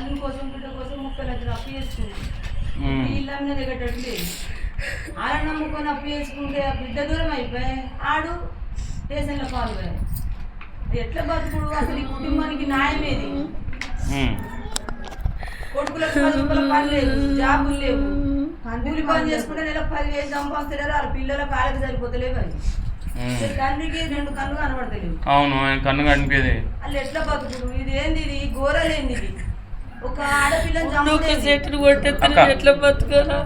అల్లుని కోసం బిడ్డ కోసం 30 లక్షలు అప్పు చేసుకుంది. ఇల్లు మీద దిగేటట్టు లేదు. ఆడ నమ్ముకొని అప్పు చేసుకుంటే ఆ బిడ్డ దూరం అయిపోయి ఆడు స్టేషన్లో పాల్గొయ్యాడు. ఎట్లా బతుకుడు? అసలు ఈ కుటుంబానికి న్యాయం ఏది? కొడుకులకు 10 రూపాయల పని లేదు, జాబులు లేవు, కూలి పని చేసుకుంటే నెలకు 10,000 సంపాదిస్తారు. వాళ్ళ పిల్లలకు వాళ్ళకి సరిపోతలేవు. అది తండ్రికి 2 కళ్ళు కనబడతలేవు. అవును, కన్ను కనిపించేది. వాళ్ళు ఎట్లా బతుకుడు? ఇది ఏంది? ఇది ఘోరలేంది. ఇది ఒక ఆడపిల్లని చెట్టును కొట్టేస్తే ఎట్లా బతుకరా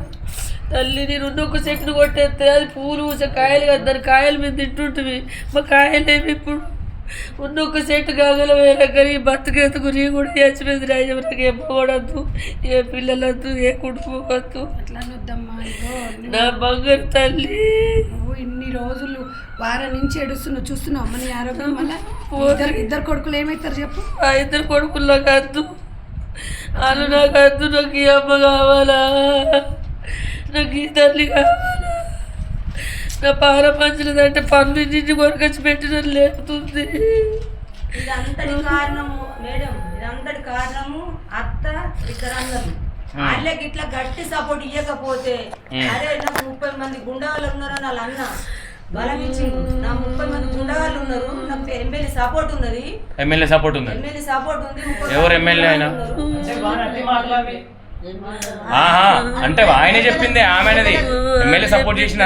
తల్లి? నేను ఒక చెట్టును కొట్టేస్తే అది పూలు పూసే కాయలు కదా, దాని కాయల మీద తింటుంటివి. మా కాయలేమి ఇప్పుడు ఒక చెట్టు కాగల వేరే కానీ బతుకెందుకు? నీ కూడా చచ్చిపోయింది. రాజమరికి ఏ పోవద్దు, ఏ పిల్లలద్దు, ఏ కుటుంబం వద్దు. నా బంగారు తల్లి ఇన్ని రోజులు వారం నుంచి ఏడుస్తున్నావు, చూస్తున్నావు అమ్మ నీ ఆరోగ్యం వల్ల. ఇద్దరు కొడుకులు ఏమవుతారు చెప్పు? ఆ 2 కొడుకులు నాకు వద్దు, వాళ్ళు నాకు వద్దు. నాకు ఈ అమ్మ కావాలా, నాకు ఈ తల్లి కావాలా. నా పార పంచినదంటే పనులు నిండి కొరకొచ్చి పెట్టిన లేపుతుంది. ఇదంతటి కారణము మేడం, ఇదంతటి కారణము అత్త, ఇద్దరు అన్నలు. వాళ్ళకి ఇట్లా గట్టి సపోర్ట్ ఇవ్వకపోతే, అరే నాకు 30 మంది గుండాలు ఉన్నారు అని వాళ్ళ అన్న బలం ఇచ్చిండు. నా 30 మంది గుండాలు ఉన్నారు, నాకు ఎమ్మెల్యే సపోర్ట్ ఉన్నది. ఎమ్మెల్యే సపోర్ట్ ఉంది. ఎమ్మెల్యే సపోర్ట్ ఉంది. ఎవరు ఎమ్మెల్యే అయినా? అంటే ఆయనే చెప్పింది, ఆమె అనేది ఎమ్మెల్యే సపోర్ట్ చేసిన